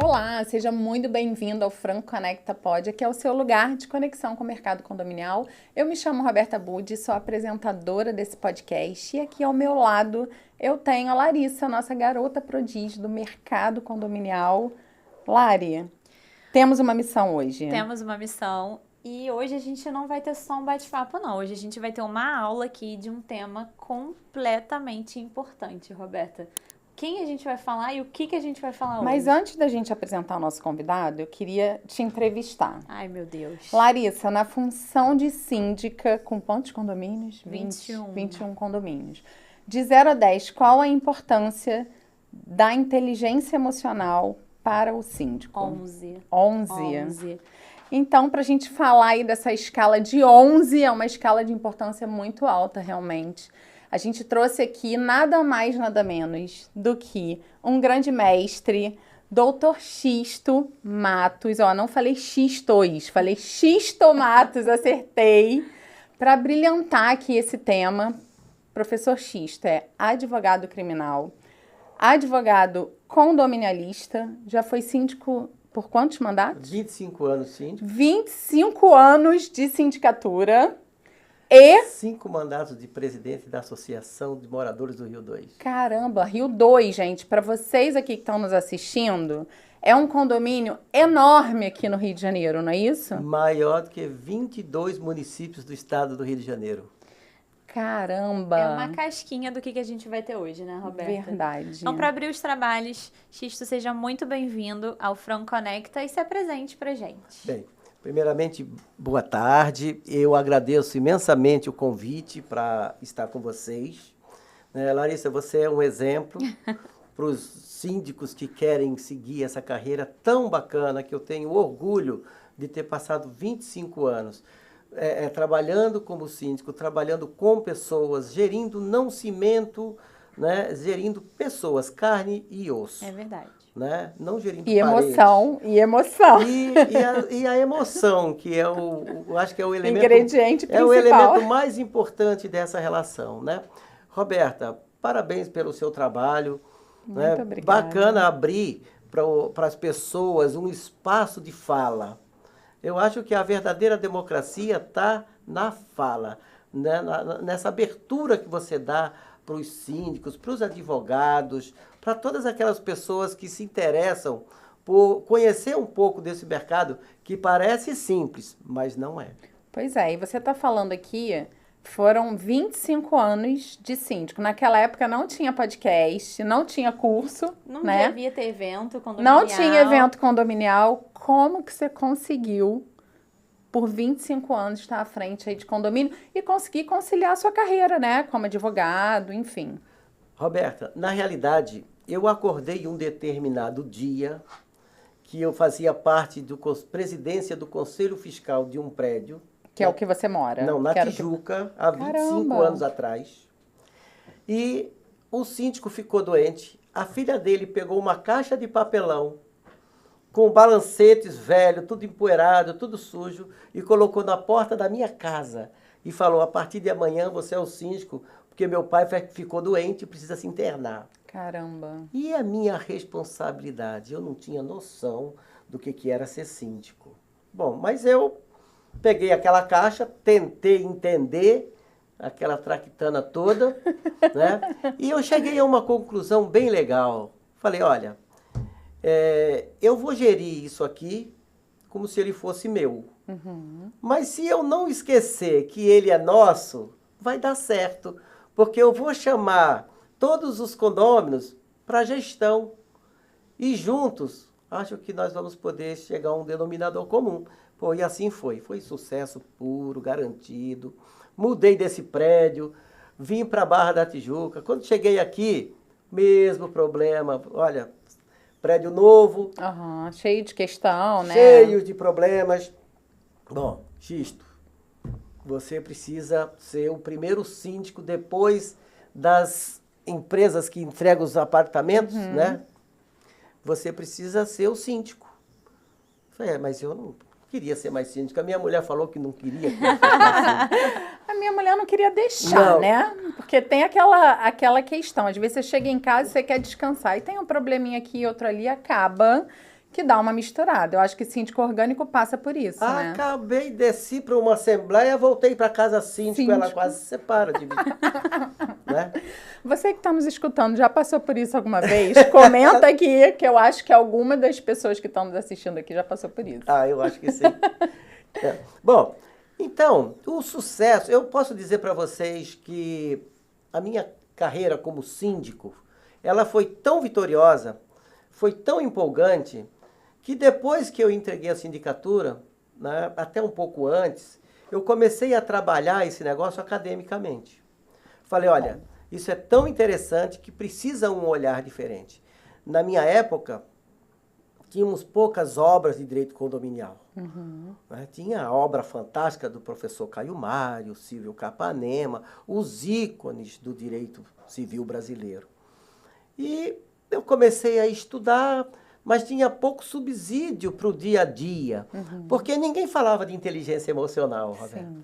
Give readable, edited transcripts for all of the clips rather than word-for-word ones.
Olá, seja muito bem-vindo ao Franco Conecta Pod, que é o seu lugar de conexão com o mercado condominial. Eu me chamo Roberta Budi, sou apresentadora desse podcast e aqui ao meu lado eu tenho a Larissa, nossa garota prodígio do mercado condominial. Lari, temos uma missão hoje. Temos uma missão e hoje a gente não vai ter só um bate-papo, não. Hoje a gente vai ter uma aula aqui de um tema completamente importante, Roberta. Quem a gente vai falar e o que a gente vai falar hoje? Mas antes da gente apresentar o nosso convidado, eu queria te entrevistar. Ai, meu Deus. Larissa, na função de síndica, com quantos condomínios? 21. 21 condomínios. De 0 a 10, qual a importância da inteligência emocional para o síndico? 11. 11. Então, para a gente falar aí dessa escala de 11, é uma escala de importância muito alta, realmente. A gente trouxe aqui nada mais, nada menos do que um grande mestre, Dr. Xisto Matos. Ó, não falei Xistos, falei Xisto Matos, acertei. Para brilhantar aqui esse tema, professor Xisto é advogado criminal, advogado condominialista, já foi síndico por quantos mandatos? 25 anos síndico. 25 anos de sindicatura. E 5 mandatos de presidente da Associação de Moradores do Rio 2. Caramba, Rio 2, gente, para vocês aqui que estão nos assistindo, é um condomínio enorme aqui no Rio de Janeiro, não é isso? Maior do que 22 municípios do estado do Rio de Janeiro. Caramba! É uma casquinha do que a gente vai ter hoje, né, Roberta? Verdade. Então, para abrir os trabalhos, Xisto, seja muito bem-vindo ao Franco Conecta e se apresente pra gente. Bem, primeiramente, boa tarde. Eu agradeço imensamente o convite para estar com vocês. Larissa, você é um exemplo para os síndicos que querem seguir essa carreira tão bacana que eu tenho orgulho de ter passado 25 anos trabalhando como síndico, trabalhando com pessoas, gerindo não cimento, né, gerindo pessoas, carne e osso. É verdade. Né? Não gerindo emoção, e emoção. E a emoção, que é eu acho que é o elemento... Ingrediente principal. É o elemento mais importante dessa relação, né? Roberta, parabéns pelo seu trabalho. Muito né? obrigada. Bacana abrir para as pessoas um espaço de fala. Eu acho que a verdadeira democracia está na fala, né? Nessa abertura que você dá para os síndicos, para os advogados, para todas aquelas pessoas que se interessam por conhecer um pouco desse mercado que parece simples, mas não é. Pois é, e você está falando aqui, foram 25 anos de síndico. Naquela época não tinha podcast, não tinha curso, Não né? devia ter evento condominial. Não tinha evento condominial. Como que você conseguiu, por 25 anos, estar à frente aí de condomínio e conseguir conciliar a sua carreira, né? Como advogado, enfim. Roberta, na realidade, eu acordei um determinado dia que eu fazia parte da presidência do Conselho Fiscal de um prédio. Que é o que você mora. Não, na Tijuca, há 25 anos atrás. E o síndico ficou doente. A filha dele pegou uma caixa de papelão com balancetes velhos, tudo empoeirado, tudo sujo, e colocou na porta da minha casa. E falou, a partir de amanhã você é o síndico, porque meu pai ficou doente e precisa se internar. Caramba. E a minha responsabilidade? Eu não tinha noção do que era ser síndico. Bom, mas eu peguei aquela caixa, tentei entender aquela traquitana toda, né? E eu cheguei a uma conclusão bem legal. Falei, olha, eu vou gerir isso aqui como se ele fosse meu. Uhum. Mas se eu não esquecer que ele é nosso, vai dar certo. Porque eu vou chamar todos os condôminos para gestão. E juntos, acho que nós vamos poder chegar a um denominador comum. Pô, e assim foi. Foi sucesso puro, garantido. Mudei desse prédio, vim para a Barra da Tijuca. Quando cheguei aqui, mesmo problema. Olha, prédio novo. Uhum, cheio de questão, né? Cheio de problemas. Bom, Xisto, você precisa ser o primeiro síndico depois das empresas que entregam os apartamentos, né? Você precisa ser o síndico. Eu falei, mas eu não queria ser mais síndico. A minha mulher falou que não queria que eu fosse mais síndico. A minha mulher não queria deixar, Não. né? Porque tem aquela questão. Às vezes você chega em casa e você quer descansar. E tem um probleminha aqui e outro ali, acaba que dá uma misturada. Eu acho que síndico orgânico passa por isso, né? Acabei, desci para uma assembleia, voltei para casa síndico, ela Síndico. quase se separa de mim. Né? Você que está nos escutando, já passou por isso alguma vez? Comenta aqui, que eu acho que alguma das pessoas que estão nos assistindo aqui já passou por isso. Ah, eu acho que sim. Bom, então, o sucesso, eu posso dizer para vocês que a minha carreira como síndico, ela foi tão vitoriosa, foi tão empolgante, que depois que eu entreguei a sindicatura, né, até um pouco antes, eu comecei a trabalhar esse negócio academicamente. Falei, olha, isso é tão interessante que precisa um olhar diferente. Na minha época, tínhamos poucas obras de direito condominial. Né? Tinha a obra fantástica do professor Caio Mário, Silvio Capanema, os ícones do direito civil brasileiro. E eu comecei a estudar, mas tinha pouco subsídio para o dia a dia, porque ninguém falava de inteligência emocional, Roberto.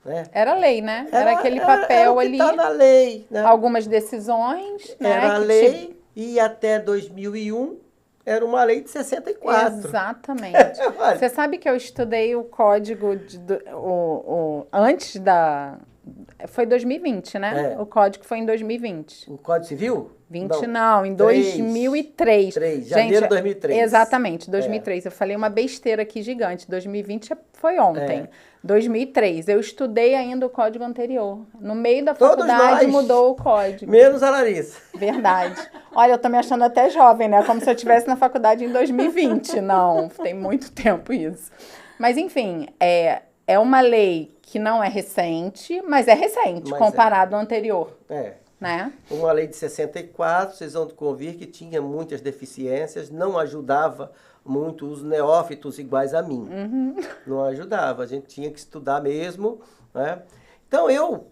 Né? Era lei, né? Era aquele papel era o que ali, tá na lei. Né? algumas decisões, né? Era a que lei e até 2001 era uma lei de 64. Exatamente. Olha. Você sabe que eu estudei o código antes da... Foi 2020, né? É. O código foi em 2020. O Código Civil? 20 não, em 3. 2003. Janeiro de 2003. Exatamente, 2003. Eu falei uma besteira aqui gigante. 2020 foi ontem. 2003. Eu estudei ainda o código anterior. No meio da Todos faculdade nós. mudou o código. Menos a Larissa. Verdade. Olha, eu tô me achando até jovem, né? Como se eu estivesse na faculdade em 2020. Não, tem muito tempo isso. Mas, enfim, é uma lei que não é recente, mas é recente Mas comparado ao anterior, É. né? Uma lei de 64, vocês vão convir que tinha muitas deficiências, não ajudava muito os neófitos iguais a mim. Não ajudava, a gente tinha que estudar mesmo. Né? Então eu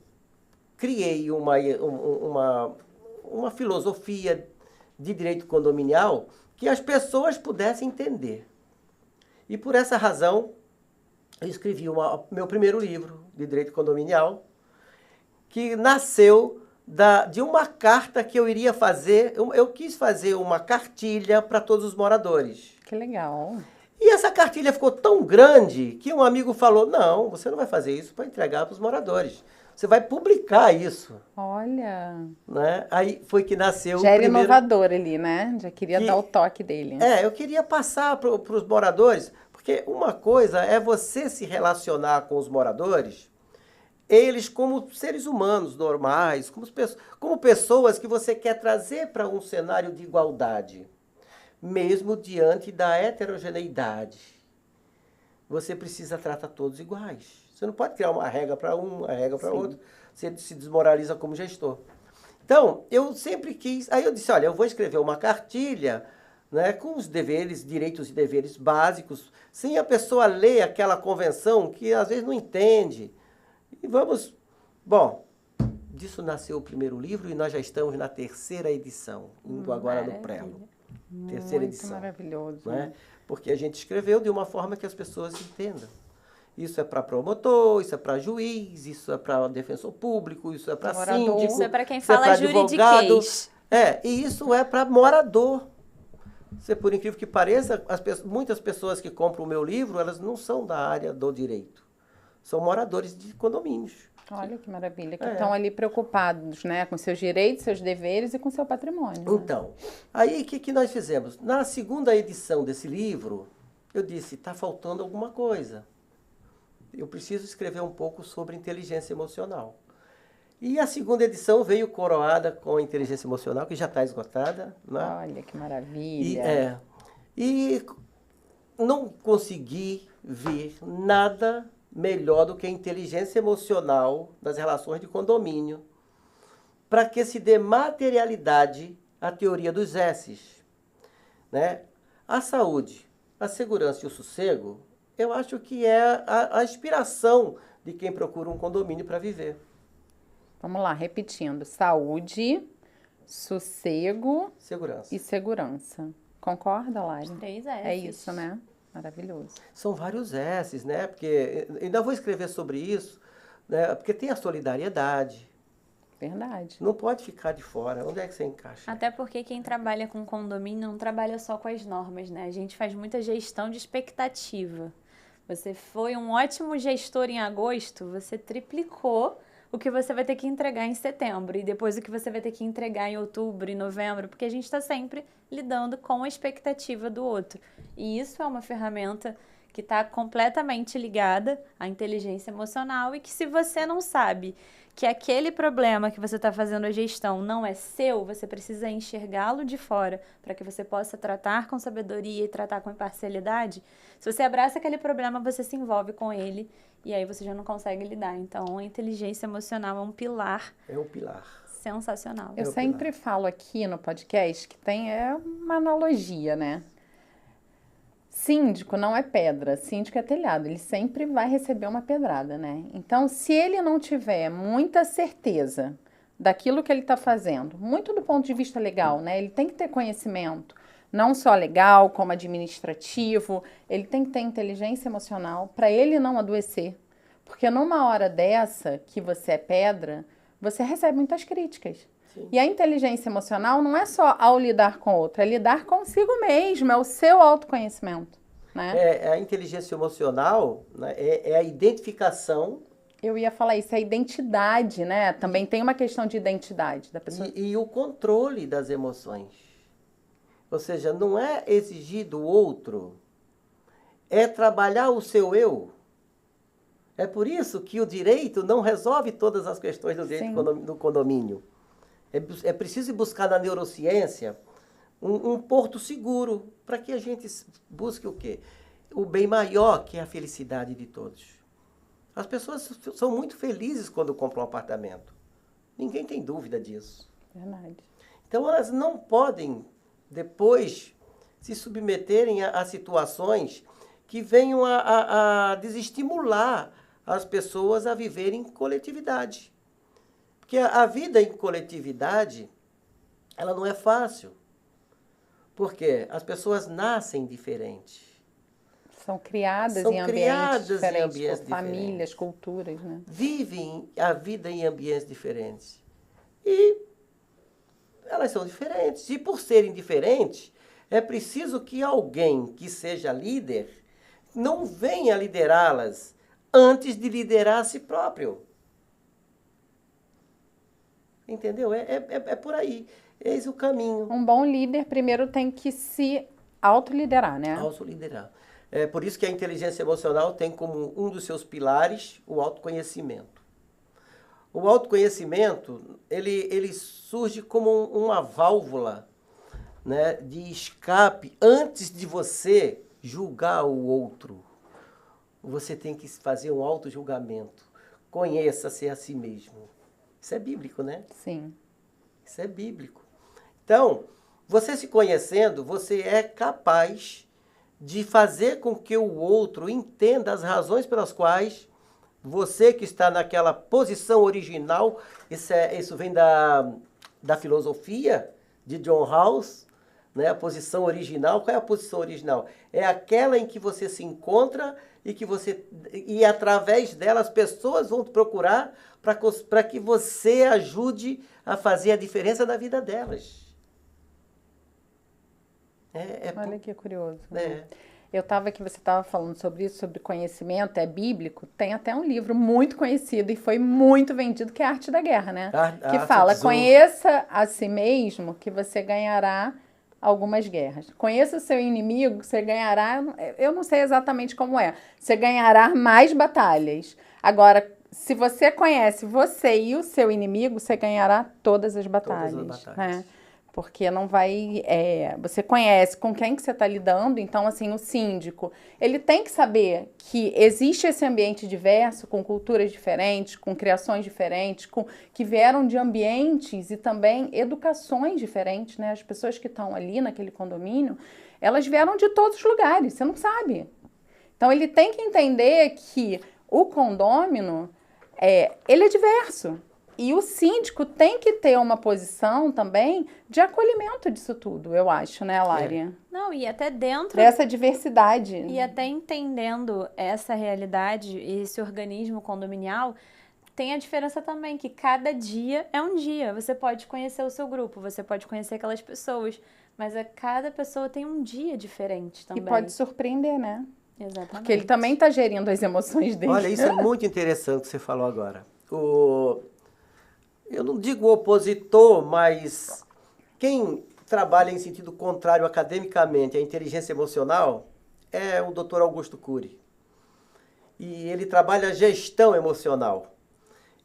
criei uma filosofia de direito condominial que as pessoas pudessem entender. E por essa razão, eu escrevi meu primeiro livro de direito condominial, que nasceu de uma carta que eu iria fazer. Eu quis fazer uma cartilha para todos os moradores. Que legal. E essa cartilha ficou tão grande que um amigo falou, não, você não vai fazer isso para entregar para os moradores. Você vai publicar isso. Olha. Né? Aí foi que nasceu Já o era primeiro... inovador ali, né? Já queria dar o toque dele. Eu queria passar para os moradores, porque uma coisa é você se relacionar com os moradores, eles como seres humanos normais, como pessoas que você quer trazer para um cenário de igualdade, mesmo diante da heterogeneidade. Você precisa tratar todos iguais. Você não pode criar uma regra para um, uma regra para outro. Você se desmoraliza como gestor. Então, eu sempre quis... Aí eu disse, olha, eu vou escrever uma cartilha, né, com os deveres, direitos e deveres básicos, sem a pessoa ler aquela convenção que às vezes não entende. E vamos... Bom, disso nasceu o primeiro livro e nós já estamos na 3ª edição, indo agora no prelo. 3ª edição. Maravilhoso. Né? Porque a gente escreveu de uma forma que as pessoas entendam. Isso é para promotor, isso é para juiz, isso é para defensor público, isso é para síndico. Isso é para quem isso fala é advogado. juridiquês. E isso é para morador. Por incrível que pareça, muitas pessoas que compram o meu livro, elas não são da área do direito. São moradores de condomínios. Olha que maravilha, que estão ali preocupados, né, com seus direitos, seus deveres e com seu patrimônio. Né? Então, aí o que nós fizemos? Na 2ª edição desse livro, eu disse, está faltando alguma coisa. Eu preciso escrever um pouco sobre inteligência emocional. E a 2ª edição veio coroada com a inteligência emocional, que já está esgotada. Né? Olha que maravilha. E não consegui ver nada melhor do que a inteligência emocional das relações de condomínio para que se dê materialidade à teoria dos S's. Né? A saúde, a segurança e o sossego, eu acho que é a inspiração de quem procura um condomínio para viver. Vamos lá, repetindo. Saúde, sossego Segurança. e segurança. Concorda, Lari? 3 S's. É isso, né? Maravilhoso. São vários S's, né? Porque ainda vou escrever sobre isso, né? Porque tem a solidariedade, Verdade. Não pode ficar de fora. Onde é que você encaixa? Até porque quem trabalha com condomínio não trabalha só com as normas, né? A gente faz muita gestão de expectativa. Você foi um ótimo gestor em agosto, você triplicou o que você vai ter que entregar em setembro e depois o que você vai ter que entregar em outubro, em novembro, porque a gente está sempre lidando com a expectativa do outro. E isso é uma ferramenta que está completamente ligada à inteligência emocional e que se você não sabe que aquele problema que você está fazendo a gestão não é seu, você precisa enxergá-lo de fora para que você possa tratar com sabedoria e tratar com imparcialidade. Se você abraça aquele problema, você se envolve com ele e aí você já não consegue lidar. Então, a inteligência emocional é um pilar. É um pilar. Sensacional. Eu sempre falo aqui no podcast que tem uma analogia, né? Síndico não é pedra, síndico é telhado. Ele sempre vai receber uma pedrada, né? Então, se ele não tiver muita certeza daquilo que ele está fazendo, muito do ponto de vista legal, né? Ele tem que ter conhecimento, não só legal, como administrativo. Ele tem que ter inteligência emocional para ele não adoecer. Porque numa hora dessa, que você é pedra, você recebe muitas críticas. Sim. E a inteligência emocional não é só ao lidar com o outro, é lidar consigo mesmo, é o seu autoconhecimento, né? A inteligência emocional, né, é a identificação. Eu ia falar isso, é a identidade, né? Também tem uma questão de identidade da pessoa. E o controle das emoções. Ou seja, não é exigir do outro, é trabalhar o seu eu. É por isso que o direito não resolve todas as questões do direito do condomínio. É preciso buscar na neurociência um porto seguro para que a gente busque o quê? O bem maior, que é a felicidade de todos. As pessoas são muito felizes quando compram um apartamento. Ninguém tem dúvida disso. Verdade. Então, elas não podem, depois, se submeterem a situações que venham a desestimular as pessoas a viverem em coletividade. Porque a vida em coletividade, ela não é fácil. Porque as pessoas nascem diferentes. São criadas em ambientes diferentes, por famílias, culturas, né? Vivem a vida em ambientes diferentes. E elas são diferentes. E por serem diferentes, é preciso que alguém que seja líder não venha liderá-las antes de liderar a si próprio. Entendeu? É por aí. Eis o caminho. Um bom líder primeiro tem que se autoliderar, né? Autoliderar. É por isso que a inteligência emocional tem como um dos seus pilares o autoconhecimento. O autoconhecimento, ele surge como uma válvula, né, de escape. Antes de você julgar o outro, você tem que fazer um autojulgamento. Conheça-se a si mesmo. Isso é bíblico, né? Sim. Isso é bíblico. Então, você se conhecendo, você é capaz de fazer com que o outro entenda as razões pelas quais você que está naquela posição original, isso vem da filosofia de John Rawls, né? A posição original. Qual é a posição original? É aquela em que você se encontra e através dela as pessoas vão te procurar para que você ajude a fazer a diferença na vida delas. Olha que curioso. É. Eu estava aqui, você estava falando sobre isso, sobre conhecimento, é bíblico. Tem até um livro muito conhecido e foi muito vendido, que é a Arte da Guerra, né? Que fala, conheça a si mesmo que você ganhará algumas guerras. Conheça o seu inimigo, você ganhará, eu não sei exatamente como é, você ganhará mais batalhas. Agora, se você conhece você e o seu inimigo, você ganhará todas as batalhas. Todas as batalhas. Né? Porque não vai... você conhece com quem que você está lidando, então, assim, o síndico, ele tem que saber que existe esse ambiente diverso, com culturas diferentes, com criações diferentes, que vieram de ambientes e também educações diferentes, né? As pessoas que estão ali naquele condomínio, elas vieram de todos os lugares, você não sabe. Então, ele tem que entender que o condômino, ele é diverso. E o síndico tem que ter uma posição também de acolhimento disso tudo, eu acho, né, Lária? Não, e até dentro... dessa diversidade. E até entendendo essa realidade, esse organismo condominial, tem a diferença também que cada dia é um dia. Você pode conhecer o seu grupo, você pode conhecer aquelas pessoas, mas cada pessoa tem um dia diferente também. E pode surpreender, né? Exatamente. Porque ele também está gerindo as emoções dele. Olha, isso é muito interessante que você falou agora. Eu não digo opositor, mas quem trabalha em sentido contrário academicamente à inteligência emocional é o Dr. Augusto Cury. E ele trabalha gestão emocional.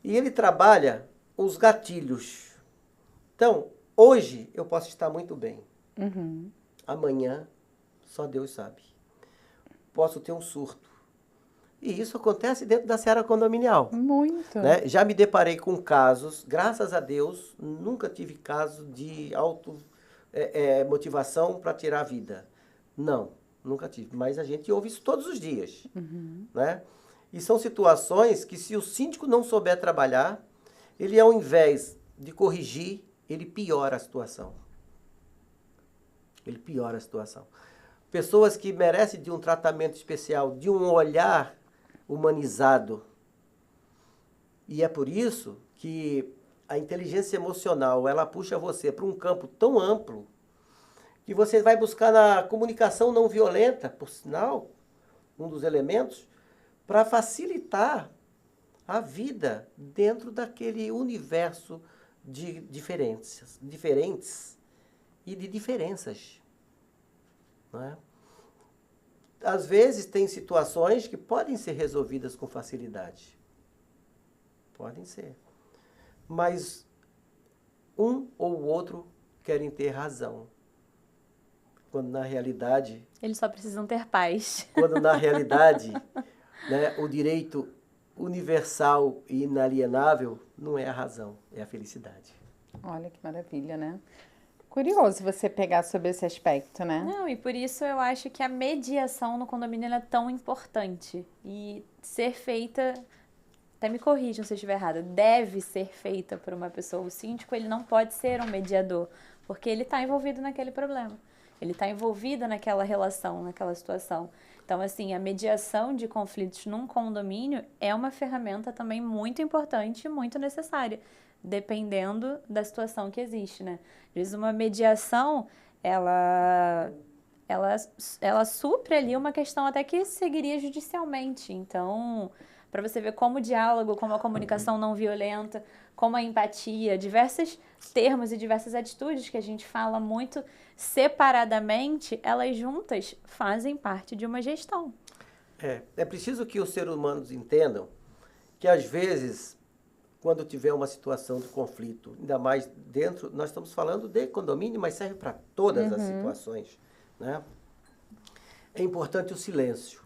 E ele trabalha os gatilhos. Então, hoje eu posso estar muito bem. Uhum. Amanhã, só Deus sabe. Posso ter um surto. E isso acontece dentro da seara condominial. Muito. Né? Já me deparei com casos, graças a Deus, nunca tive caso de motivação para tirar a vida. Não, nunca tive. Mas a gente ouve isso todos os dias. Uhum. Né? E são situações que, se o síndico não souber trabalhar, ele, ao invés de corrigir, ele piora a situação. Ele piora a situação. Pessoas que merecem de um tratamento especial, de um olhar humanizado. E é por isso que a inteligência emocional, ela puxa você para um campo tão amplo que você vai buscar na comunicação não violenta, por sinal, um dos elementos, para facilitar a vida dentro daquele universo de diferentes e de diferenças. Não é? Às vezes tem situações que podem ser resolvidas com facilidade. Podem ser. Mas um ou o outro querem ter razão. Quando na realidade... Eles só precisam ter paz. Quando na realidade, né, o direito universal e inalienável não é a razão, é a felicidade. Olha que maravilha, né? Curioso você pegar sobre esse aspecto, né? Não, e por isso eu acho que a mediação no condomínio ela é tão importante. E ser feita, até me corrijam se eu estiver errada, deve ser feita por uma pessoa. O síndico, ele não pode ser um mediador, porque ele está envolvido naquele problema. Ele está envolvido naquela relação, naquela situação. Então, assim, a mediação de conflitos num condomínio é uma ferramenta também muito importante e muito necessária, dependendo da situação que existe, né? Às vezes uma mediação, ela supre ali uma questão até que seguiria judicialmente. Então, para você ver como o diálogo, como a comunicação não violenta, como a empatia, diversos termos e diversas atitudes que a gente fala muito separadamente, elas juntas fazem parte de uma gestão. É preciso que os seres humanos entendam que, às vezes, quando tiver uma situação de conflito, ainda mais dentro, nós estamos falando de condomínio, mas serve para todas as situações, né? É importante o silêncio.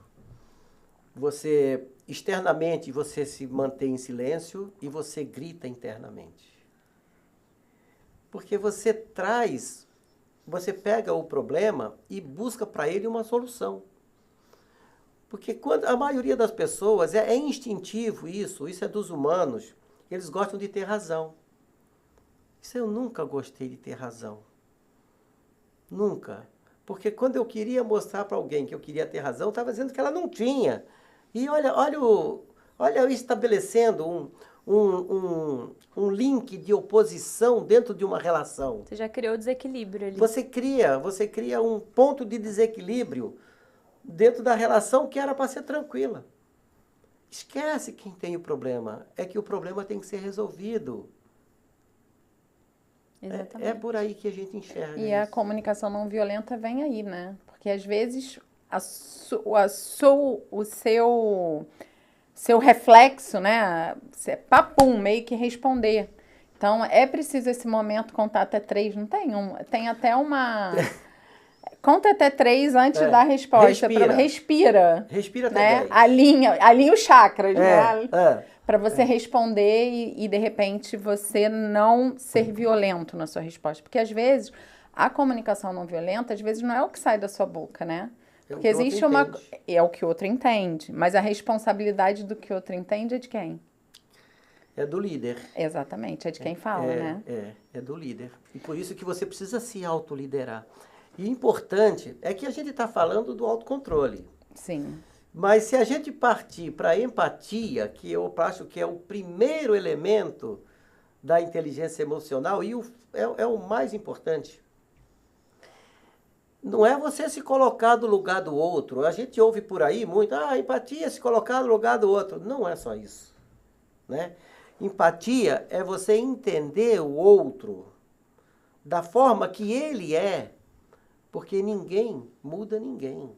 Você, externamente, você se mantém em silêncio e você grita internamente. Porque você pega o problema e busca para ele uma solução. Porque quando a maioria das pessoas, é instintivo isso é dos humanos, eles gostam de ter razão. Isso eu nunca gostei de ter razão. Nunca. Porque quando eu queria mostrar para alguém que eu queria ter razão, eu estava dizendo que ela não tinha. E olha eu estabelecendo um link de oposição dentro de uma relação. Você já criou desequilíbrio ali. Você cria um ponto de desequilíbrio dentro da relação que era para ser tranquila. Esquece quem tem o problema. É que o problema tem que ser resolvido. Exatamente. É por aí que a gente enxerga E isso. a comunicação não violenta vem aí, né? Porque às vezes o seu reflexo, né? Papum, meio que responder. Então, é preciso esse momento contar até 3, não tem? Tem até uma... Conta até 3 antes da resposta. Respira. Respira até né? 10. Alinha os chakras, né? Para você É. responder e, de repente, você não ser violento na sua resposta. Porque, às vezes, a comunicação não violenta, às vezes, não é o que sai da sua boca, né? Porque existe uma... É o que o outro entende. Mas a responsabilidade do que o outro entende é de quem? É do líder. Exatamente, é de quem fala, né? É do líder. E por isso que você precisa se autoliderar. E importante é que a gente está falando do autocontrole. Sim. Mas se a gente partir para a empatia, que eu acho que é o primeiro elemento da inteligência emocional e é o mais importante, não é você se colocar no lugar do outro. A gente ouve por aí muito, empatia é se colocar no lugar do outro. Não é só isso, né? Empatia é você entender o outro da forma que ele é, porque ninguém muda ninguém.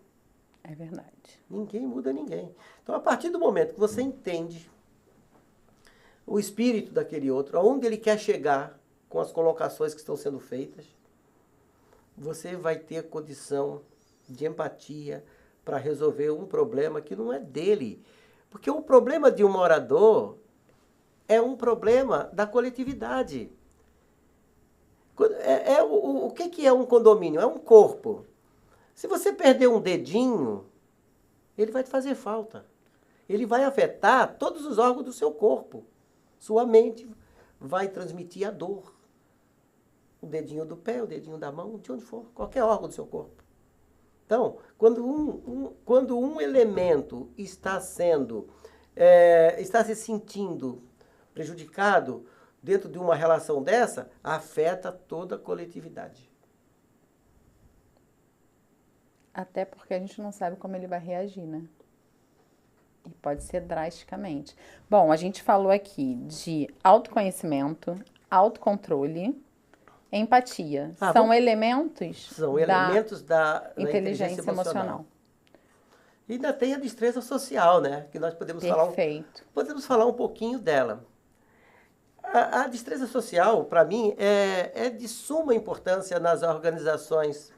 É verdade. Ninguém muda ninguém. Então, a partir do momento que você entende o espírito daquele outro, aonde ele quer chegar com as colocações que estão sendo feitas, você vai ter condição de empatia para resolver um problema que não é dele. Porque o problema de um morador é um problema da coletividade. O que é um condomínio? É um corpo. Se você perder um dedinho, ele vai te fazer falta. Ele vai afetar todos os órgãos do seu corpo. Sua mente vai transmitir a dor. O dedinho do pé, o dedinho da mão, de onde for, qualquer órgão do seu corpo. Então, quando um elemento está se sentindo prejudicado dentro de uma relação dessa, afeta toda a coletividade. Até porque a gente não sabe como ele vai reagir, né? E pode ser drasticamente. Bom, a gente falou aqui de autoconhecimento, autocontrole, empatia. São elementos da inteligência emocional. E ainda tem a destreza social, né? Que nós podemos falar um pouquinho dela. A destreza social, para mim, é de suma importância nas organizações,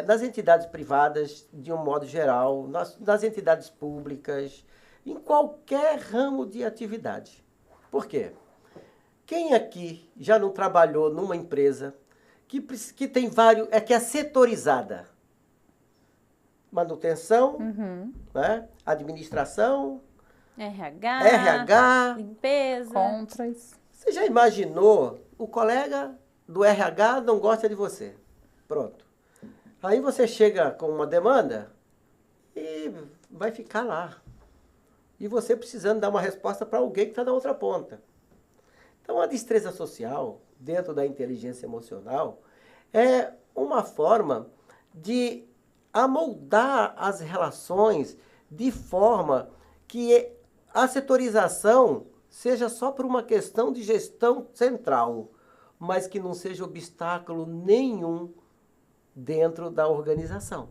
nas entidades privadas, de um modo geral, nas entidades públicas, em qualquer ramo de atividade. Por quê? Quem aqui já não trabalhou numa empresa que tem vários, que é setorizada? Manutenção, né? Administração, RH, limpeza, contras. Você já imaginou, o colega do RH não gosta de você? Pronto. Aí você chega com uma demanda e vai ficar lá. E você precisando dar uma resposta para alguém que está na outra ponta. Então, a destreza social, dentro da inteligência emocional, é uma forma de amoldar as relações de forma que a setorização seja só por uma questão de gestão central, mas que não seja obstáculo nenhum dentro da organização.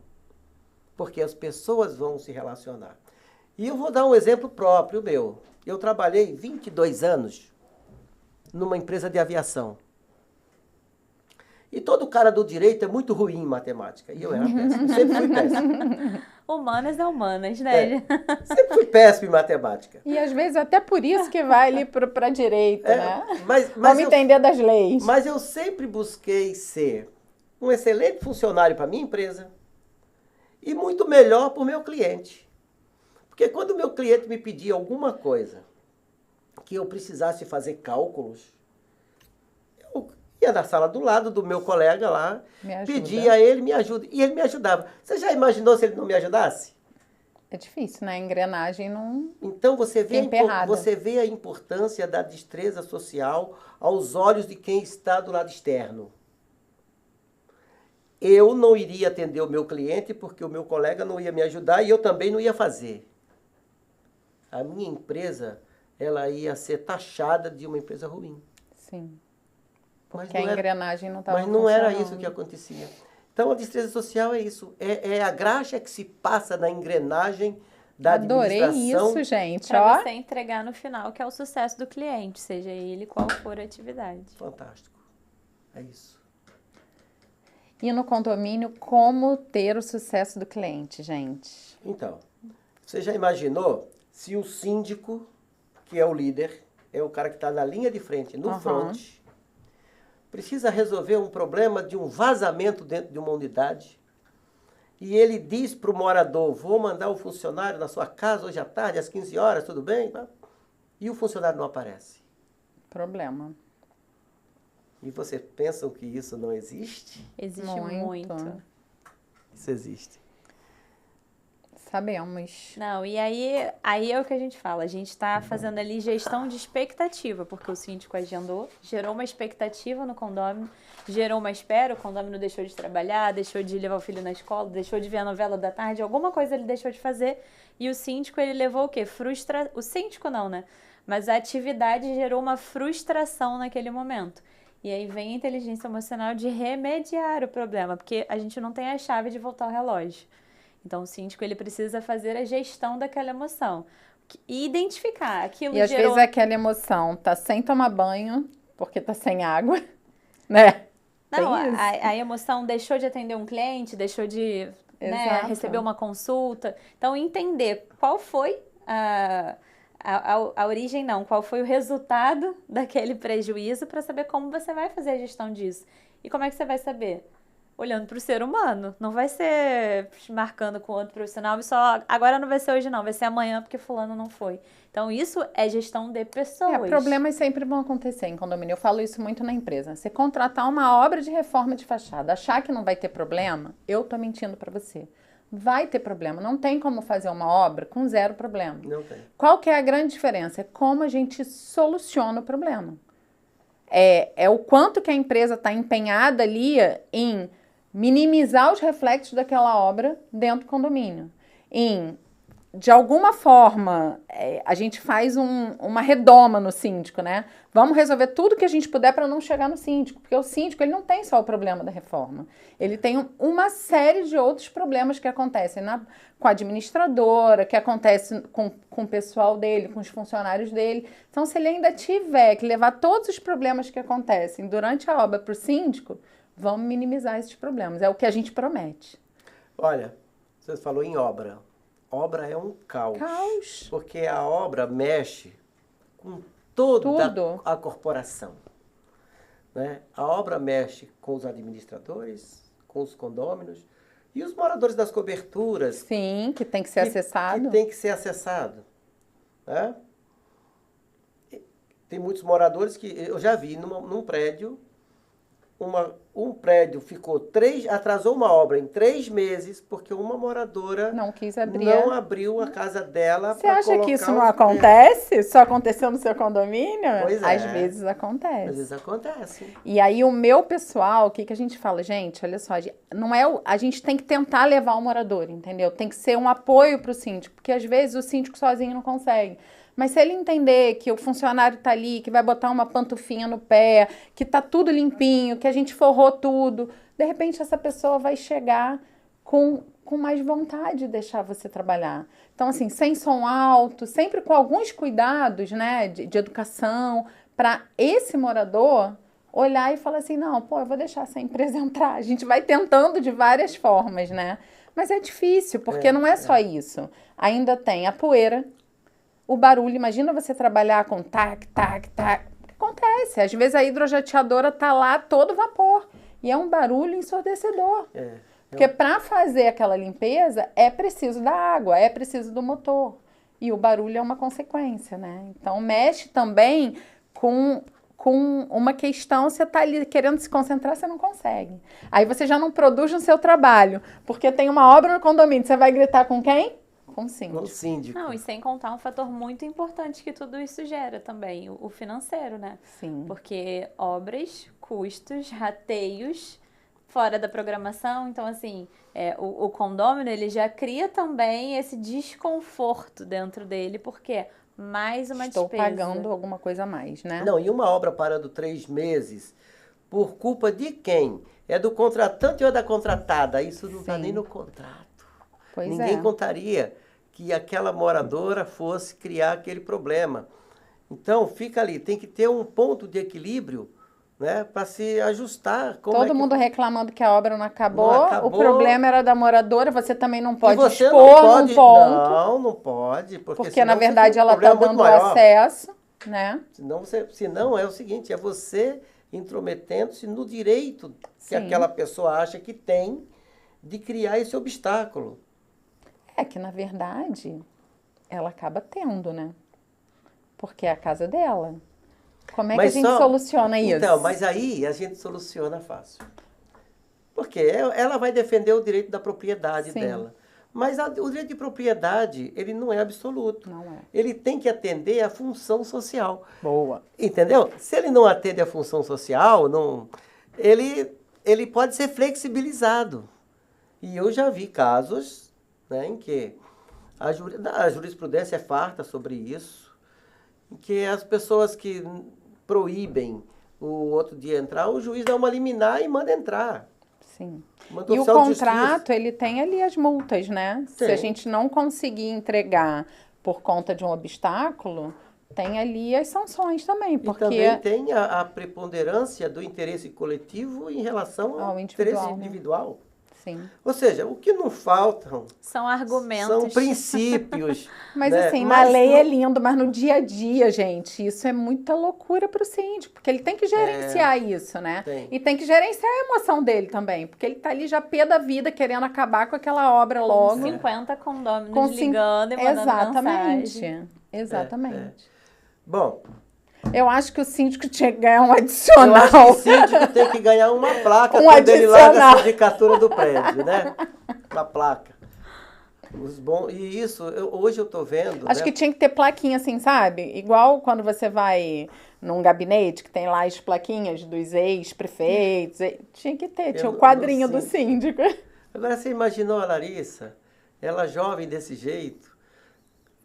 Porque as pessoas vão se relacionar. E eu vou dar um exemplo próprio meu. Eu trabalhei 22 anos numa empresa de aviação. E todo cara do direito é muito ruim em matemática. E eu era péssimo, sempre fui péssimo. Humanas é humanas, né? Sempre fui péssimo em matemática. E às vezes até por isso que vai ali para a direita, né? Vamos entender das leis. Mas eu sempre busquei ser um excelente funcionário para a minha empresa e muito melhor para o meu cliente. Porque quando o meu cliente me pedia alguma coisa que eu precisasse fazer cálculos, eu ia na sala do lado do meu colega lá, pedia a ele, me ajuda. E ele me ajudava. Você já imaginou se ele não me ajudasse? É difícil, né? A engrenagem não... Então você vê a importância da destreza social aos olhos de quem está do lado externo. Eu não iria atender o meu cliente porque o meu colega não ia me ajudar e eu também não ia fazer. A minha empresa, ela ia ser taxada de uma empresa ruim. Sim. Porque a engrenagem não estava funcionando. Mas não era isso que acontecia. Então, a destreza social é isso. É a graxa que se passa na engrenagem da administração. Adorei isso, gente. Para você entregar no final, que é o sucesso do cliente, seja ele qual for a atividade. Fantástico. É isso. E no condomínio, como ter o sucesso do cliente, gente? Então, você já imaginou se o síndico, que é o líder, é o cara que está na linha de frente, no front, precisa resolver um problema de um vazamento dentro de uma unidade, e ele diz para o morador, vou mandar o funcionário na sua casa hoje à tarde, às 15 horas, tudo bem? E o funcionário não aparece. Problema. E vocês pensam que isso não existe? Existe muito. Isso existe. Sabemos. Não, e aí é o que a gente fala. A gente está fazendo ali gestão de expectativa, porque o síndico agendou, gerou uma expectativa no condômino, gerou uma espera, o condômino deixou de trabalhar, deixou de levar o filho na escola, deixou de ver a novela da tarde, alguma coisa ele deixou de fazer. E o síndico, ele levou o quê? O síndico não, né? Mas a atividade gerou uma frustração naquele momento. E aí vem a inteligência emocional de remediar o problema, porque a gente não tem a chave de voltar o relógio. Então, o síndico, ele precisa fazer a gestão daquela emoção. E identificar aquilo E às vezes aquela emoção tá sem tomar banho, porque tá sem água, né? Não, a emoção deixou de atender um cliente, deixou de receber uma consulta. Então, entender qual foi a origem, qual foi o resultado daquele prejuízo para saber como você vai fazer a gestão disso. E como é que você vai saber? Olhando para o ser humano. Não vai ser marcando com outro profissional e só, agora não vai ser hoje não, vai ser amanhã porque fulano não foi. Então, isso é gestão de pessoas. Problemas sempre vão acontecer em condomínio. Eu falo isso muito na empresa. Você contratar uma obra de reforma de fachada, achar que não vai ter problema, eu tô mentindo para você. Vai ter problema. Não tem como fazer uma obra com 0 problema. Não tem. Qual que é a grande diferença? É como a gente soluciona o problema. É o quanto que a empresa está empenhada ali em minimizar os reflexos daquela obra dentro do condomínio. De alguma forma, a gente faz uma redoma no síndico, né? Vamos resolver tudo que a gente puder para não chegar no síndico, porque o síndico ele não tem só o problema da reforma. Ele tem uma série de outros problemas que acontecem com a administradora, que acontece com o pessoal dele, com os funcionários dele. Então, se ele ainda tiver que levar todos os problemas que acontecem durante a obra para o síndico, vamos minimizar esses problemas. É o que a gente promete. Olha, você falou em obra. Obra é um caos. Porque a obra mexe com toda a corporação. Né? A obra mexe com os administradores, com os condôminos e os moradores das coberturas. Sim, que tem que ser acessado. Que tem que ser acessado. Né? Tem muitos moradores que eu já vi num prédio. Um prédio atrasou uma obra em 3 meses porque uma moradora não quis abrir. Não abriu a casa dela. Você acha que isso não acontece? Só aconteceu no seu condomínio? Pois é. Às vezes acontece. Às vezes acontece. E aí o meu pessoal, o que a gente fala? Gente, olha só, não é a gente tem que tentar levar o morador, entendeu? Tem que ser um apoio para o síndico, porque às vezes o síndico sozinho não consegue. Mas se ele entender que o funcionário tá ali, que vai botar uma pantufinha no pé, que tá tudo limpinho, que a gente forrou tudo, de repente essa pessoa vai chegar com mais vontade de deixar você trabalhar. Então, assim, sem som alto, sempre com alguns cuidados, né, de educação, para esse morador olhar e falar assim, não, eu vou deixar essa empresa entrar. A gente vai tentando de várias formas, né? Mas é difícil, porque não é só isso. Ainda tem a poeira, o barulho. Imagina você trabalhar com tac, tac, tac. Acontece. Às vezes a hidrojateadora tá lá todo vapor. E é um barulho ensurdecedor. Porque para fazer aquela limpeza é preciso da água, é preciso do motor. E o barulho é uma consequência, né? Então mexe também com uma questão, você tá ali querendo se concentrar, você não consegue. Aí você já não produz no seu trabalho. Porque tem uma obra no condomínio, você vai gritar com quem? Com o síndico. Não, e sem contar um fator muito importante que tudo isso gera também, o financeiro, né? Sim. Porque obras, custos, rateios, fora da programação. Então, assim, o condômino, ele já cria também esse desconforto dentro dele, porque mais uma despesa. Estou pagando alguma coisa a mais, né? Não, e uma obra parando 3 meses, por culpa de quem? É do contratante ou é da contratada? Isso não está nem no contrato. Ninguém contaria que aquela moradora fosse criar aquele problema. Então, fica ali, tem que ter um ponto de equilíbrio, né, para se ajustar. Todo mundo reclamando que a obra não acabou, o problema era da moradora, você também não pode expor num ponto. Não pode. Porque na verdade ela está dando acesso, né? Senão é o seguinte, é você intrometendo-se no direito que aquela pessoa acha que tem de criar esse obstáculo. É que, na verdade, ela acaba tendo, né? Porque é a casa dela. Como é que a gente soluciona isso? Então, mas aí a gente soluciona fácil. Porque ela vai defender o direito da propriedade dela. Mas o direito de propriedade, ele não é absoluto. Não é. Ele tem que atender à função social. Boa. Entendeu? Se ele não atende à função social, ele pode ser flexibilizado. E eu já vi casos, né, em que a jurisprudência é farta sobre isso, em que as pessoas que proíbem o outro de entrar, o juiz dá uma liminar e manda entrar. Sim. Manda E o oficial de justiça. contrato, ele tem ali as multas, né? Se a Tem. gente não conseguir entregar por conta de um obstáculo, tem ali as sanções também, E porque também tem a preponderância do interesse coletivo em relação ao Ao interesse individual, né? individual. sim. Ou seja, o que não faltam São argumentos. são princípios. Mas né? assim, na Mas lei não- é lindo, mas no dia a dia, gente, isso é muita loucura para o síndico, porque ele tem que gerenciar isso, né? Tem. E tem que gerenciar a emoção dele também, porque ele tá ali já pé da vida querendo acabar com aquela obra Com logo. 50 condôminos Com cin- ligando e mandando Exatamente. mensagem. Exatamente. Bom, Eu acho que o síndico tinha que ganhar um eu acho adicional. que o síndico tem que ganhar uma placa Um quando ele larga adicional. a sindicatura do prédio, né? Uma placa. E isso, hoje eu estou vendo. Acho né? que tinha que ter plaquinha assim, sabe? Igual quando você vai num gabinete que tem lá as plaquinhas dos ex-prefeitos. Tinha que ter, tinha o não quadrinho do sei. síndico. Agora, você imaginou a Larissa, ela jovem desse jeito?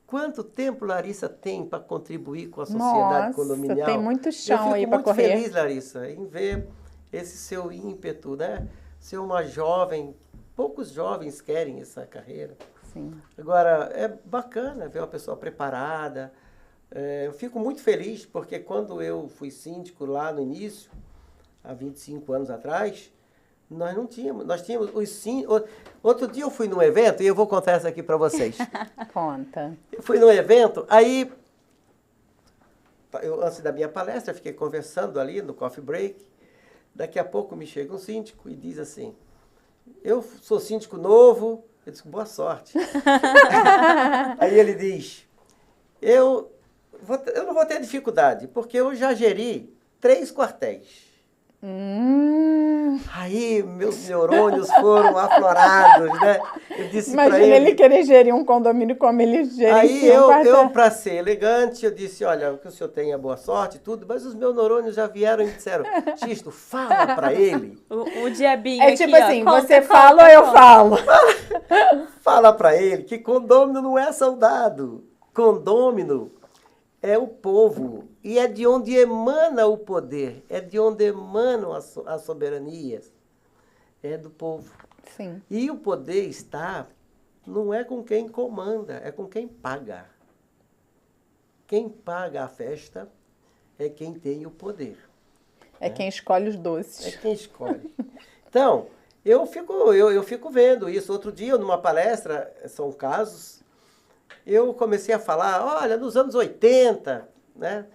Quanto tempo Larissa tem para contribuir com a sociedade Nossa, condominial? tem muito chão Eu aí fico para muito correr. feliz, Larissa, em ver esse seu ímpeto, né? Ser uma jovem, poucos jovens querem essa carreira. Sim. Agora, é bacana ver uma pessoa preparada. Eu fico muito feliz porque quando eu fui síndico lá no início, há 25 anos atrás, nós tínhamos os síndicos. Outro dia eu fui num evento, e eu vou contar essa aqui para vocês. Conta. Eu fui num evento, aí, antes da minha palestra, eu fiquei conversando ali no coffee break. Daqui a pouco me chega um síndico e diz assim, eu sou síndico novo. Eu disse, boa sorte. Aí ele diz, eu não vou ter dificuldade, porque eu já geri 3 quartéis. Aí meus neurônios foram aflorados, né? Eu disse para Imagina ele querer gerir um condomínio como ele gerencia Aí um quartel. eu para ser elegante, eu disse, olha, que o senhor tenha boa sorte e tudo, mas os meus neurônios já vieram e disseram, Xisto, fala para ele. O diabinho É aqui, tipo ó, assim, conta, você conta, fala ou eu conta. falo? Fala para ele que condômino não é soldado. Condômino é o povo. E é de onde emana o poder. É de onde emanam as soberanias. É do povo. Sim. E o poder está, não é com quem comanda, é com quem paga. Quem paga a festa é quem tem o poder. É quem escolhe os É doces. quem escolhe. Então, eu fico vendo isso. Outro dia, numa palestra, são casos, eu comecei a falar, olha, nos anos 80, né?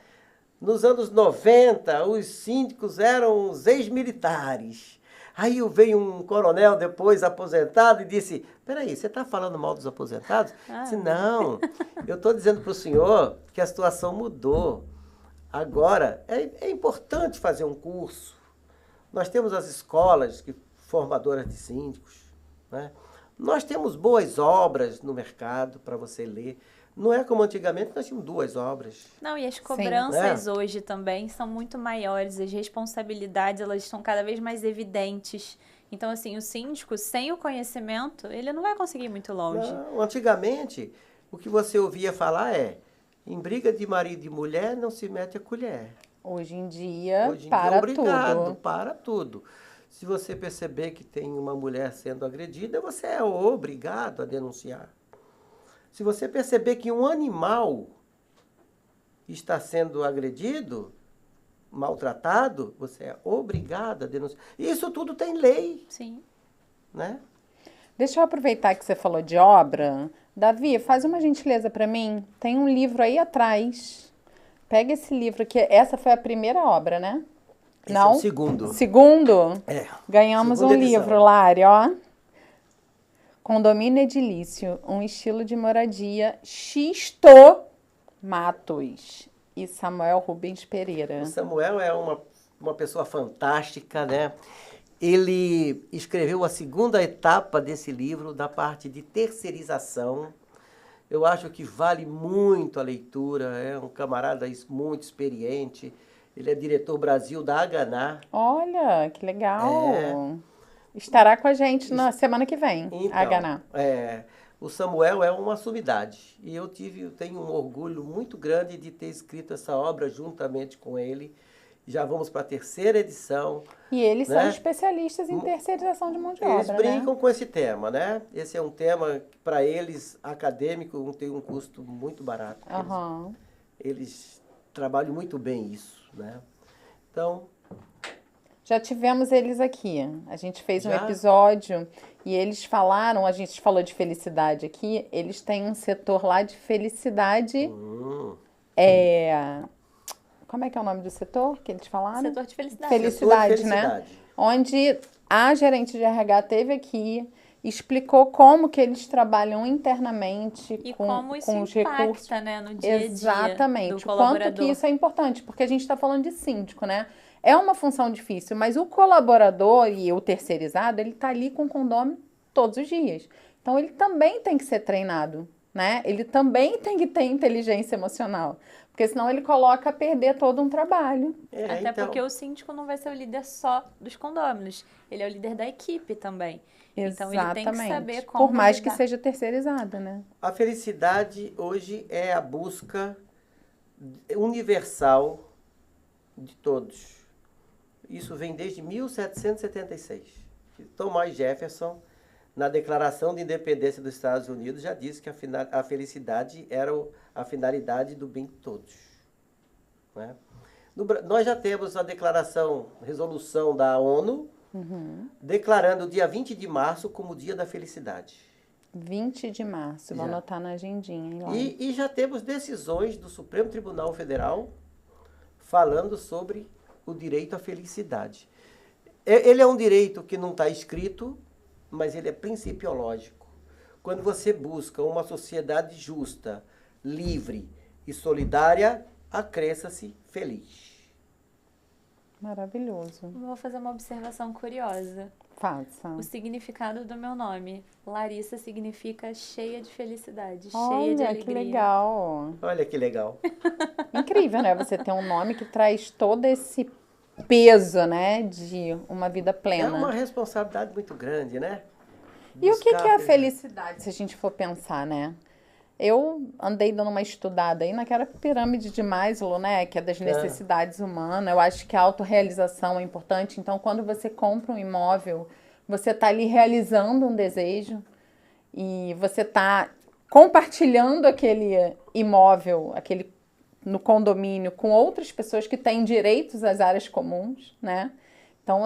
Nos anos 90, os síndicos eram os ex-militares. Aí veio um coronel depois aposentado e disse, peraí, você está falando mal dos aposentados? Eu disse, não, eu estou dizendo para o senhor que a situação mudou. Agora, é importante fazer um curso. Nós temos as escolas formadoras de síndicos, né? Nós temos boas obras no mercado para você ler. Não é como antigamente, nós tínhamos 2 obras. Não, e as cobranças É. hoje também são muito maiores, as responsabilidades, elas estão cada vez mais evidentes. Então, assim, o síndico, sem o conhecimento, ele não vai conseguir ir muito longe. Não, antigamente, o que você ouvia falar é, em briga de marido e mulher, não se mete a colher. Hoje em dia, Hoje em para dia, obrigado, tudo. para tudo. Se você perceber que tem uma mulher sendo agredida, você é obrigado a denunciar. Se você perceber que um animal está sendo agredido, maltratado, você é obrigado a denunciar. Isso tudo tem lei, Sim. né? Deixa eu aproveitar que você falou de obra. Davi, faz uma gentileza para mim. Tem um livro aí atrás. Pega esse livro aqui. Essa foi a primeira obra, né? Esse Não? é o segundo. Segundo? É. Ganhamos Segunda um edição. livro, Lari, ó. Condomínio Edilício, um estilo de moradia, Xisto Matos e Samuel Rubens Pereira. O Samuel é uma pessoa fantástica, né? ele escreveu a segunda etapa desse livro, da parte de terceirização. Eu acho que vale muito a leitura, é um camarada muito experiente. Ele é diretor Brasil da Haganá. Olha, que legal. Estará com a gente na semana que vem, Então, a Haganá. O Samuel é uma sumidade. E eu tenho um orgulho muito grande de ter escrito essa obra juntamente com ele. Já vamos para a 3ª edição. E eles né? são especialistas em terceirização de mão de Eles obra, brincam né? com esse tema, né? Esse é um tema que, para eles, acadêmico, tem um custo muito barato. Aham. Eles trabalham muito bem isso, né? Então, Já tivemos eles aqui. A gente fez um Já? episódio e eles falaram, a gente falou de felicidade aqui, eles têm um setor lá de felicidade. Como é que é o nome do setor que eles falaram? Setor de felicidade. Felicidade, setor de né? felicidade. Onde a gerente de RH teve aqui, explicou como que eles trabalham internamente E com como isso os recursos. impacta, né, no dia a dia Exatamente. do O quanto colaborador. que isso é importante, porque a gente está falando de síndico, né? É uma função difícil, mas o colaborador e o terceirizado, ele está ali com o condômino todos os dias. Então, ele também tem que ser treinado, né? Ele também tem que ter inteligência emocional, porque senão ele coloca a perder todo um trabalho. Até então, porque o síndico não vai ser o líder só dos condôminos, ele é o líder da equipe também. Então ele tem que saber como Por mais que lidar. seja terceirizada, né? a felicidade hoje é a busca universal de todos. Isso vem desde 1776. Thomas Jefferson, na Declaração de Independência dos Estados Unidos, já disse que a felicidade era a finalidade do bem de todos. Né? Nós já temos a resolução da ONU, declarando o dia 20 de março como o Dia da Felicidade. 20 de março, vou Já. anotar na agendinha. Hein, lá. E já temos decisões do Supremo Tribunal Federal falando sobre o direito à felicidade. Ele é um direito que não está escrito, mas ele é principiológico. Quando você busca uma sociedade justa, livre e solidária, acresça-se feliz. Maravilhoso. Vou fazer uma observação curiosa. Faça. O significado do meu nome. Larissa significa cheia de felicidade, cheia de Olha, alegria. que legal. Olha que legal. Incrível, né? Você ter um nome que traz todo esse peso, né? De uma vida É plena. uma responsabilidade muito grande, né? E o que Buscar é a felicidade, se a gente for pensar, né? Eu andei dando uma estudada aí naquela pirâmide de Maslow, né? Que é das necessidades humanas. Eu acho que a autorrealização é importante. Então, quando você compra um imóvel, você está ali realizando um desejo e você está compartilhando aquele imóvel, no condomínio, com outras pessoas que têm direitos às áreas comuns, né? Então,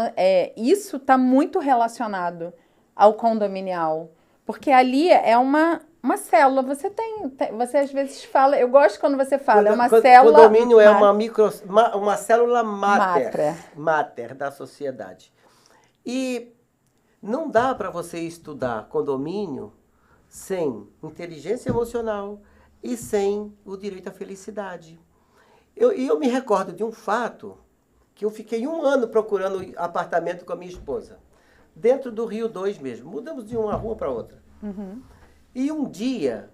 isso está muito relacionado ao condominial. Porque ali é uma célula. Você às vezes fala, eu gosto quando você fala, é uma célula. Condomínio é uma célula mater da sociedade. E não dá para você estudar condomínio sem inteligência emocional e sem o direito à felicidade. Eu me recordo de um fato que eu fiquei 1 ano procurando apartamento com a minha esposa. Dentro do Rio 2 mesmo. Mudamos de uma rua para outra. E um dia,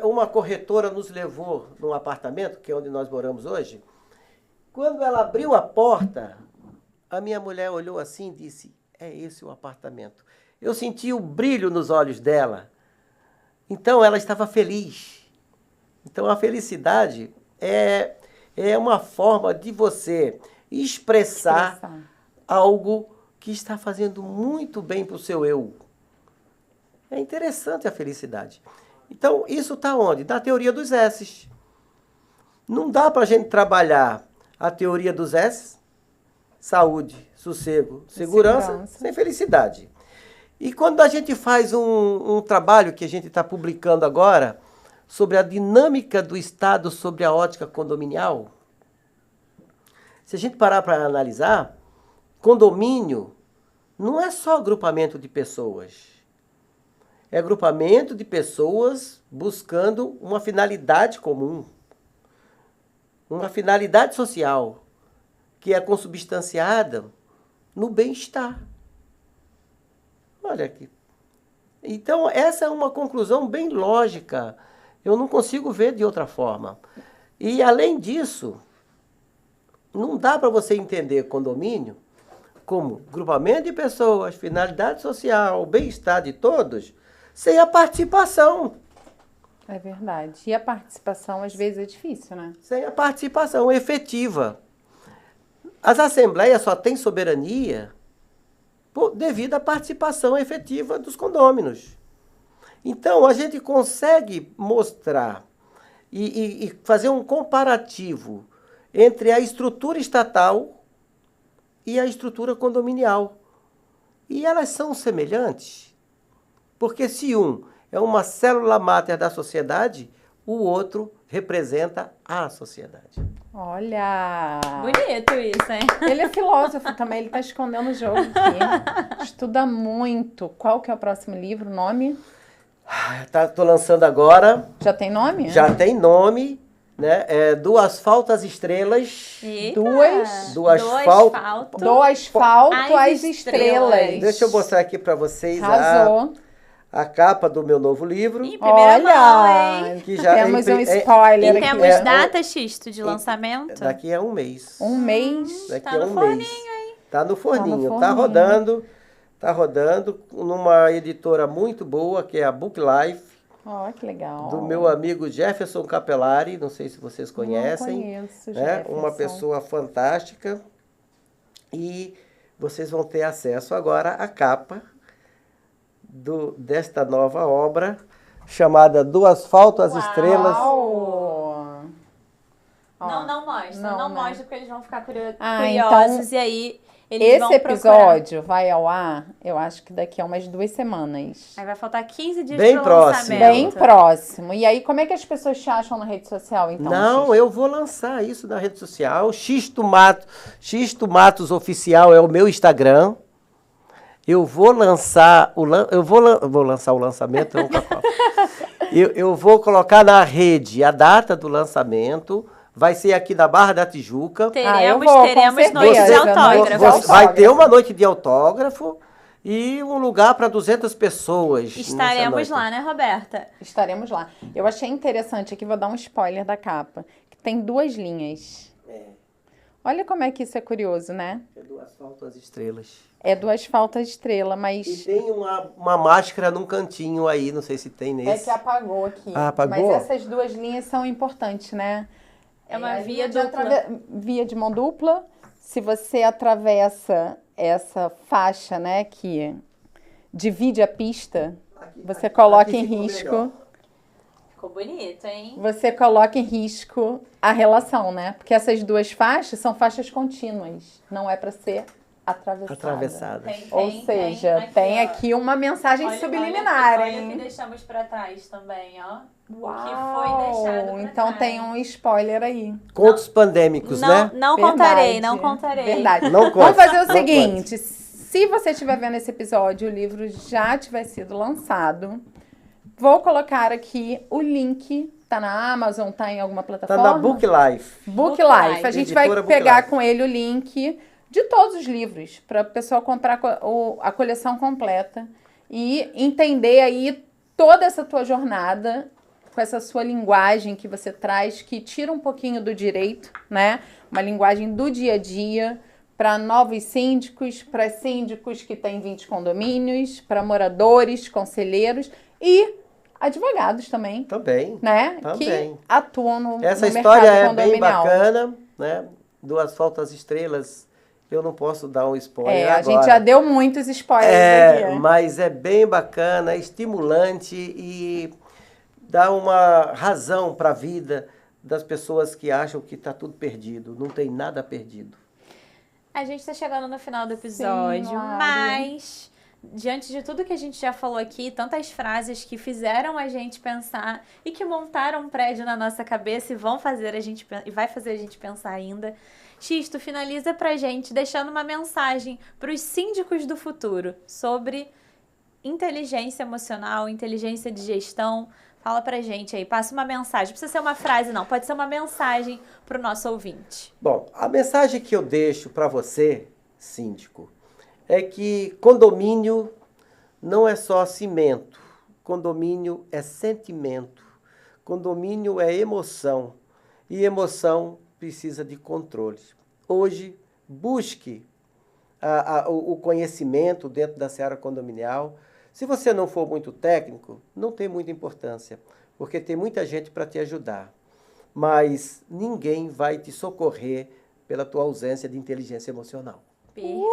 uma corretora nos levou num apartamento, que é onde nós moramos hoje. Quando ela abriu a porta, a minha mulher olhou assim e disse, é esse o apartamento. Eu senti o brilho nos olhos dela. Então ela estava feliz. Então a felicidade é uma forma de você expressar algo que está fazendo muito bem para o seu eu. É interessante a felicidade. Então, isso está onde? Na teoria dos S's. Não dá para a gente trabalhar a teoria dos S's, saúde, sossego, segurança, sem felicidade. E quando a gente faz um trabalho que a gente está publicando agora, sobre a dinâmica do Estado sobre a ótica condominial, se a gente parar para analisar, condomínio não é só agrupamento de pessoas. É agrupamento de pessoas buscando uma finalidade comum. Uma finalidade social que é consubstanciada no bem-estar. Olha aqui. Então, essa é uma conclusão bem lógica. Eu não consigo ver de outra forma. E, além disso, não dá para você entender condomínio como grupamento de pessoas, finalidade social, bem-estar de todos, sem a participação. É verdade. E a participação, às vezes, é difícil, né? Sem a participação efetiva. As assembleias só têm soberania devido à participação efetiva dos condôminos. Então, a gente consegue mostrar e fazer um comparativo entre a estrutura estatal e a estrutura condominial. E elas são semelhantes, porque se um é uma célula máter da sociedade, o outro representa a sociedade. Olha! Bonito isso, hein? Ele é filósofo também, ele está escondendo o jogo aqui. Estuda muito. Qual que é o próximo livro, nome? Tô lançando agora. Já tem nome? Já tem nome, né? É Do Asfalto às Estrelas. Eita. Do asfalto. Do asfalto às às estrelas. Deixa eu mostrar aqui para vocês Arrasou. a capa do meu novo livro. Ih, primeira mão, hein? Que já temos um E spoiler aqui. temos data, Xisto, de lançamento? Daqui a um mês. Um mês. Daqui Tá a no um forninho, mês. hein? Tá no forninho. forninho. Tá rodando numa editora muito boa, que é a Book Life, Ó, que legal. do meu amigo Jefferson Capelari, não sei se vocês conhecem. Não conheço, Né? Jefferson. Uma pessoa fantástica. E vocês vão ter acesso agora à capa desta nova obra, chamada Do Asfalto às Uau! Estrelas. Ó. Não mostra, Não, não né? mostra, porque eles vão ficar curiosos então, e aí eles vão Esse procurar. episódio vai ao ar, eu acho que daqui a umas 2 semanas. Aí vai faltar 15 dias Bem pro próximo. lançamento. Bem próximo. E aí, como é que as pessoas te acham na rede social, então? Não, X? eu vou lançar isso na rede social. Xisto Matos Oficial é o meu Instagram. Eu vou lançar vou lançar o lançamento, nunca falo. Eu vou colocar na rede a data do lançamento. Vai ser aqui na Barra da Tijuca. eu vou, com teremos certeza. noite de Noite de autógrafos. Vai ter uma noite de autógrafo e um lugar para 200 pessoas. nessa Estaremos noite. lá, né, Roberta? Estaremos lá. Eu achei interessante aqui, vou dar um spoiler da capa, que tem 2 linhas. Olha como é que isso é curioso, né? É Do Asfalto às Estrelas. É do asfalto à estrela, E mas tem uma máscara num cantinho aí, não sei se tem é nesse. que apagou aqui. Ah, apagou? Mas essas 2 linhas são importantes, né? É uma a via linha dupla. Via de mão dupla. Se você atravessa essa faixa, né, que divide a pista, você coloca em ficou risco. melhor. Ficou bonito, hein? Você coloca em risco a relação, né? Porque essas 2 faixas são faixas contínuas. Não é para ser atravessada. Atravessada. Ou seja, tem ó. aqui uma mensagem Olha, subliminar, olha o que hein? deixamos pra trás também, ó. Uau! O que foi deixado pra Então trás. tem um spoiler aí. Contos pandêmicos, né? Não Verdade. contarei, não contarei. Verdade. Não Vamos conte, fazer o não seguinte. Se você estiver vendo esse episódio, o livro já tiver sido lançado, vou colocar aqui o link. Tá na Amazon, tá em alguma Tá plataforma? na Book Life. Book Book Life. Life. A gente Editora vai Book pegar Life. com ele o link de todos os livros, para o pessoal comprar a coleção completa e entender aí toda essa tua jornada com essa sua linguagem que você traz, que tira um pouquinho do direito, né? Uma linguagem do dia a dia, para novos síndicos, para síndicos que têm 20 condomínios, para moradores, conselheiros e advogados também, Também. né? Também. Que atuam no Essa no história mercado é bem condominial. bacana, né? Do Asfalto às Estrelas, eu não posso dar um spoiler A agora. gente já deu muitos spoilers aqui. Mas é bem bacana, é estimulante e dá uma razão para a vida das pessoas que acham que está tudo perdido. Não tem nada perdido. A gente tá chegando no final do episódio, Lari. mas diante de tudo que a gente já falou aqui, tantas frases que fizeram a gente pensar e que montaram um prédio na nossa cabeça e vai fazer a gente pensar ainda. Xisto, finaliza pra gente deixando uma mensagem para os síndicos do futuro sobre inteligência emocional, inteligência de gestão. Fala pra gente aí, passa uma mensagem. Não precisa ser uma frase, não. Pode ser uma mensagem pro nosso ouvinte. Bom, a mensagem que eu deixo para você, síndico, é que condomínio não é só cimento. Condomínio é sentimento. Condomínio é emoção. E emoção precisa de controle. Hoje, busque o conhecimento dentro da seara condominial. Se você não for muito técnico, não tem muita importância, porque tem muita gente para te ajudar. Mas ninguém vai te socorrer pela tua ausência de inteligência emocional. Perfeito.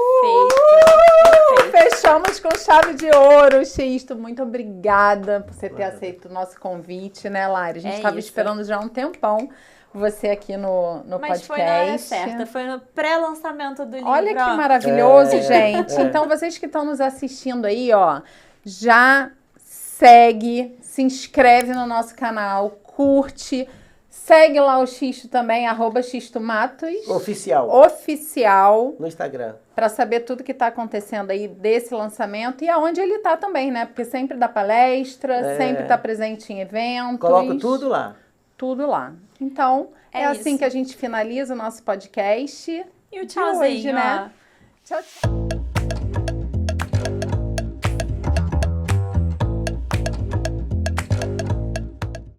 Fechamos com chave de ouro, Xisto. Muito obrigada por você ter aceito o nosso convite, né, Lari? A gente estava esperando já há um tempão você aqui no Mas podcast. Foi na hora certa, foi no pré-lançamento do livro. Olha que maravilhoso, gente. Então, vocês que estão nos assistindo aí, ó, já segue, se inscreve no nosso canal, curte. Segue lá o Xisto também, @xistomatos. Oficial. No Instagram. Para saber tudo que está acontecendo aí desse lançamento e aonde ele está também, né? Porque sempre dá palestra, sempre está presente em eventos. Coloco tudo lá. Tudo lá. Então, é assim isso. que a gente finaliza o nosso podcast. E o tchauzinho, hoje, né? Tchau, tchau.